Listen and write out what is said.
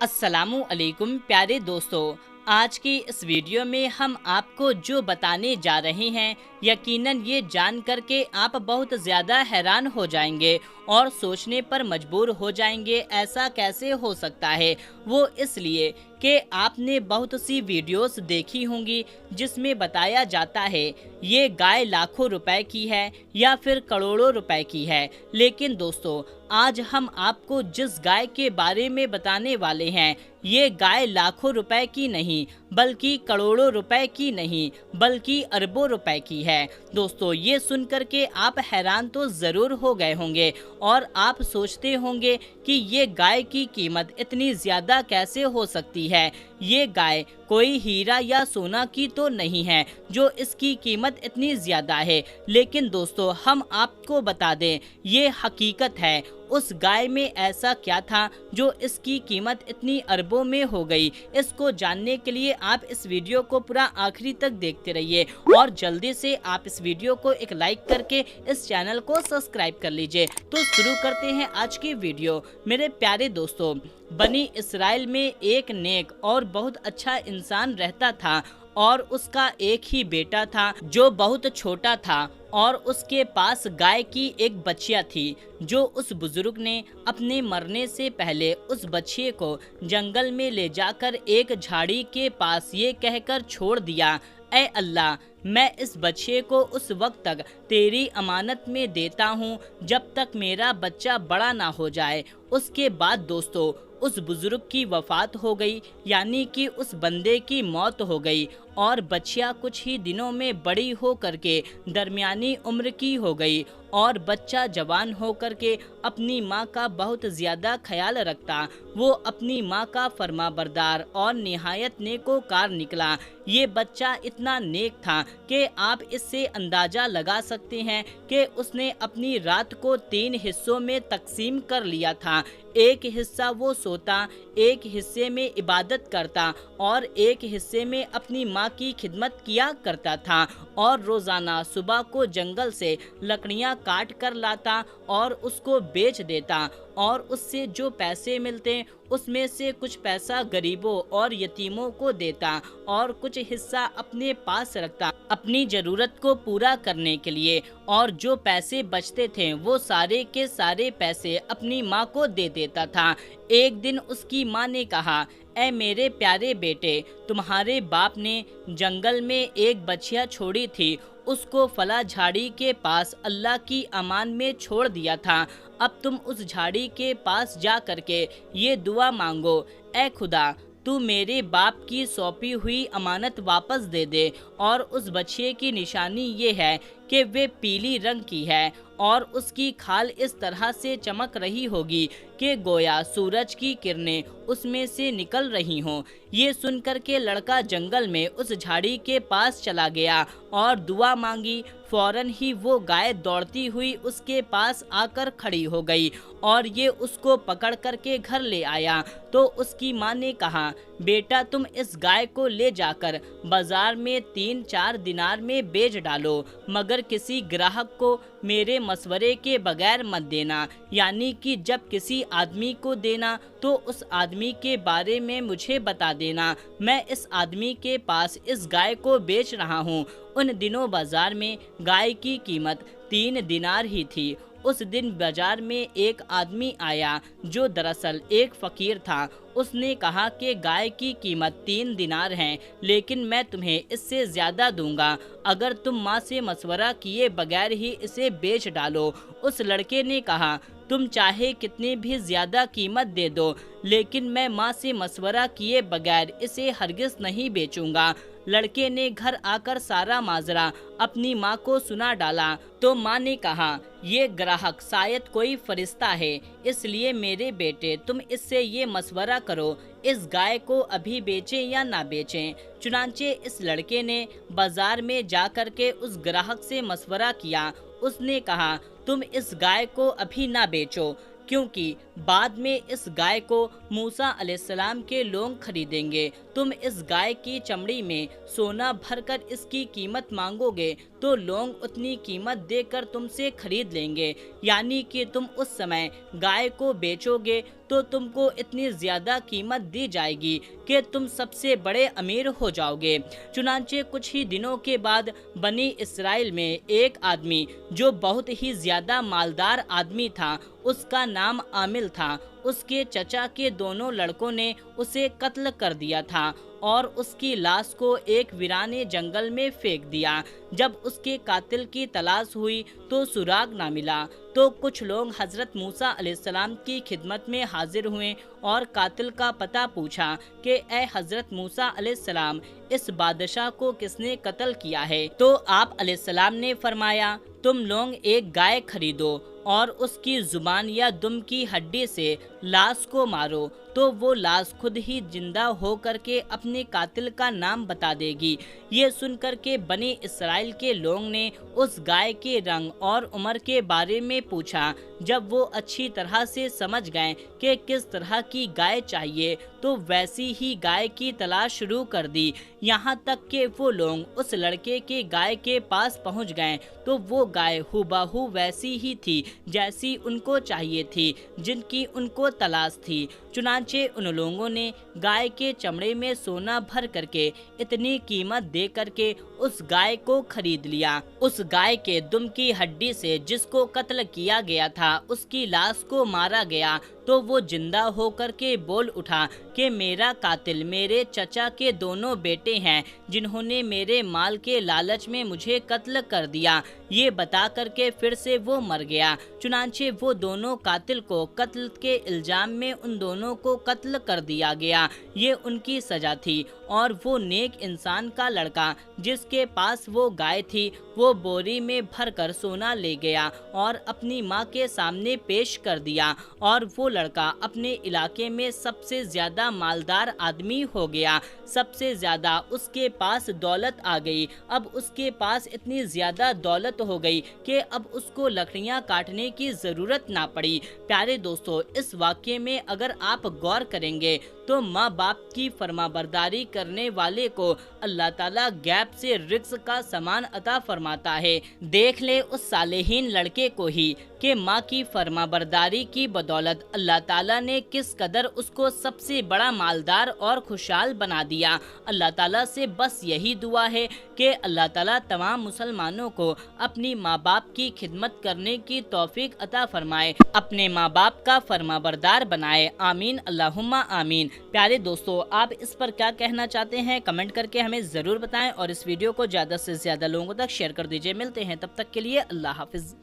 अस्सलामु अलैकुम प्यारे दोस्तों, आज की इस वीडियो में हम आपको जो बताने जा रहे हैं यकीनन ये जान कर के आप बहुत ज़्यादा हैरान हो जाएंगे और सोचने पर मजबूर हो जाएंगे ऐसा कैसे हो सकता है। वो इसलिए कि आपने बहुत सी वीडियोस देखी होंगी जिसमें बताया जाता है ये गाय लाखों रुपए की है या फिर करोड़ों रुपए की है। लेकिन दोस्तों, आज हम आपको जिस गाय के बारे में बताने वाले हैं ये गाय लाखों रुपए की नहीं बल्कि करोड़ों रुपए की नहीं बल्कि अरबों रुपए की है। दोस्तों, ये सुनकर के आप हैरान तो ज़रूर हो गए होंगे और आप सोचते होंगे कि ये गाय की कीमत इतनी ज़्यादा कैसे हो सकती है। ये गाय कोई हीरा या सोना की तो नहीं है जो इसकी कीमत इतनी ज़्यादा है। लेकिन दोस्तों, हम आपको बता दें ये हकीकत है। उस गाय में ऐसा क्या था जो इसकी कीमत इतनी अरबों में हो गई। इसको जानने के लिए आप इस वीडियो को पूरा आखिरी तक देखते रहिए और जल्दी से आप इस वीडियो को एक लाइक करके इस चैनल को सब्सक्राइब कर लीजिए। तो शुरू करते हैं आज की वीडियो। मेरे प्यारे दोस्तों, बनी इस्राइल में एक नेक और बहुत अच्छा इंसान रहता था और उसका एक ही बेटा था जो बहुत छोटा था और उसके पास गाय की एक बछिया थी जो उस बुजुर्ग ने अपने मरने से पहले उस बछिए को जंगल में ले जाकर एक झाड़ी के पास ये कहकर छोड़ दिया, ऐ अल्लाह, मैं इस बच्चे को उस वक्त तक तेरी अमानत में देता हूँ जब तक मेरा बच्चा बड़ा ना हो जाए। उसके बाद दोस्तों, उस बुजुर्ग की वफात हो गई, यानी कि उस बंदे की मौत हो गई और बच्चिया कुछ ही दिनों में बड़ी हो करके दरमियानी उम्र की हो गई और बच्चा जवान हो करके अपनी माँ का बहुत ज़्यादा ख्याल रखता। वो अपनी माँ का फरमाबरदार और निहायत नेकोकार निकला। ये बच्चा इतना नेक था कि आप इससे अंदाज़ा लगा सकते हैं कि उसने अपनी रात को 3 हिस्सों में तकसीम कर लिया था। एक हिस्सा वो सोता, एक हिस्से में इबादत करता और एक हिस्से में अपनी माँ की खिदमत किया करता था और रोज़ाना सुबह को जंगल से लकड़ियाँ काट कर लाता और उसको बेच देता और उससे जो पैसे मिलते उसमें से कुछ पैसा गरीबों और यतीमों को देता और कुछ हिस्सा अपने पास रखता अपनी ज़रूरत को पूरा करने के लिए, और जो पैसे बचते थे वो सारे के सारे पैसे अपनी माँ को दे देता था। एक दिन उसकी माँ ने कहा, ऐ मेरे प्यारे बेटे, तुम्हारे बाप ने जंगल में एक बछिया छोड़ी थी, उसको फला झाड़ी के पास अल्लाह की अमान में छोड़ दिया था। अब तुम उस झाड़ी के पास जा करके ये दुआ मांगो, ऐ खुदा, तू मेरे बाप की सौंपी हुई अमानत वापस दे दे। और उस बछिए की निशानी ये है कि वे पीली रंग की है और उसकी खाल इस तरह से चमक रही होगी कि गोया सूरज की किरणें उसमें से निकल रही हों। ये सुनकर के लड़का जंगल में उस झाड़ी के पास चला गया और दुआ मांगी। फौरन ही वो गाय दौड़ती हुई उसके पास आकर खड़ी हो गई और ये उसको पकड़ करके घर ले आया। तो उसकी माँ ने कहा, बेटा, तुम इस गाय को ले जाकर बाजार में 3-4 दिनार में बेच डालो, मगर किसी ग्राहक को मेरे मशवरे के बगैर मत देना, यानी कि जब किसी आदमी को देना तो उस आदमी के बारे में मुझे बता देना। मैं इस आदमी के पास इस गाय को बेच रहा हूँ। उन दिनों बाजार में गाय की कीमत 3 दिनार ही थी। उस दिन बाजार में एक आदमी आया जो दरअसल एक फ़कीर था। उसने कहा कि गाय की कीमत 3 दिनार है, लेकिन मैं तुम्हें इससे ज़्यादा दूंगा अगर तुम माँ से मशवरा किए बगैर ही इसे बेच डालो। उस लड़के ने कहा, तुम चाहे कितनी भी ज़्यादा कीमत दे दो, लेकिन मैं माँ से मशवरा किए बगैर इसे हरगिज़ नहीं बेचूंगा। लड़के ने घर आकर सारा माजरा अपनी माँ को सुना डाला तो माँ ने कहा, ये ग्राहक शायद कोई फरिश्ता है, इसलिए मेरे बेटे तुम इससे ये मशवरा करो, इस गाय को अभी बेचें या ना बेचें। चुनांचे इस लड़के ने बाजार में जा कर के उस ग्राहक से मशवरा किया। उसने कहा, तुम इस गाय को अभी ना बेचो, क्योंकि بعد میں اس گائے کو موسیٰ علیہ السلام کے لوگ خریدیں گے۔ تم اس گائے کی چمڑی میں سونا بھر کر اس کی قیمت مانگو گے تو لوگ اتنی قیمت دے کر تم سے خرید لیں گے، یعنی کہ تم اس سمے گائے کو بیچو گے تو تم کو اتنی زیادہ قیمت دی جائے گی کہ تم سب سے بڑے امیر ہو جاؤ گے۔ چنانچہ کچھ ہی دنوں کے بعد بنی اسرائیل میں ایک آدمی جو بہت ہی زیادہ مالدار آدمی تھا، اس کا نام عامل تھا، اس کے چچا کے دونوں لڑکوں نے اسے قتل کر دیا تھا اور اس کی لاش کو ایک ویرانے جنگل میں پھینک دیا۔ جب اس کے قاتل کی تلاش ہوئی تو سراغ نہ ملا، تو کچھ لوگ حضرت موسیٰ علیہ السلام کی خدمت میں حاضر ہوئے اور قاتل کا پتہ پوچھا کہ اے حضرت موسیٰ علیہ السلام، اس بادشاہ کو کس نے قتل کیا ہے؟ تو آپ علیہ السلام نے فرمایا، تم لوگ ایک گائے خریدو اور اس کی زبان یا دم کی ہڈی سے لاش کو مارو تو وہ لاش خود ہی زندہ ہو کر کے اپنے قاتل کا نام بتا دے گی۔ یہ سن کر کے بنی اسرائیل کے لوگ نے اس گائے کے رنگ اور عمر کے بارے میں پوچھا۔ جب وہ اچھی طرح سے سمجھ گئے کہ کس طرح کی گائے چاہیے تو ویسی ہی گائے کی تلاش شروع کر دی، یہاں تک کہ وہ لوگ اس لڑکے کے گائے کے پاس پہنچ گئے تو وہ گائے ہو بہو ویسی ہی تھی جیسی ان کو چاہیے تھی، جن کی ان کو تلاش تھی۔ چنانچہ ان لوگوں نے گائے کے چمڑے میں سونا بھر کر کے اتنی قیمت دے کر کے اس گائے کو خرید لیا۔ اس گائے کے دم کی ہڈی سے جس کو قتل کیا گیا تھا اس کی لاش کو مارا گیا تو وہ زندہ ہو کر کے بول اٹھا کہ میرا قاتل میرے چچا کے دونوں بیٹے ہیں جنہوں نے میرے مال کے لالچ میں مجھے قتل کر دیا۔ یہ بتا کر کے پھر سے وہ مر گیا۔ چنانچہ وہ دونوں قاتل کو قتل کے الزام میں ان دونوں کو قتل کر دیا گیا، یہ ان کی سزا تھی۔ اور وہ نیک انسان کا لڑکا جس کے پاس وہ گائے تھی وہ بوری میں بھر کر سونا لے گیا اور اپنی ماں کے سامنے پیش کر دیا، اور وہ لڑکا اپنے علاقے میں سب سے زیادہ مالدار آدمی ہو گیا، سب سے زیادہ اس کے پاس دولت آ گئی۔ اب اس کے پاس اتنی زیادہ دولت ہو گئی کہ اب اس کو لکڑیاں کاٹنے کی ضرورت نہ پڑی۔ پیارے دوستو، اس واقعے میں اگر آپ غور کریں گے تو ماں باپ کی فرما برداری کرنے والے کو اللہ تعالیٰ غیب سے رزق کا سامان عطا فرماتا ہے۔ دیکھ لے اس صالحین لڑکے کو ہی کہ ماں کی فرما برداری کی بدولت اللہ تعالیٰ نے کس قدر اس کو سب سے بڑا مالدار اور خوشحال بنا دیا۔ اللہ تعالیٰ سے بس یہی دعا ہے کہ اللہ تعالیٰ تمام مسلمانوں کو اپنی ماں باپ کی خدمت کرنے کی توفیق عطا فرمائے، اپنے ماں باپ کا فرما بردار بنائے، آمین اللہم آمین۔ پیارے دوستو، آپ اس پر کیا کہنا چاہتے ہیں کمنٹ کر کے ہمیں ضرور بتائیں، اور اس ویڈیو کو زیادہ سے زیادہ لوگوں تک شیئر کر دیجئے۔ ملتے ہیں تب تک کے لیے اللہ حافظ۔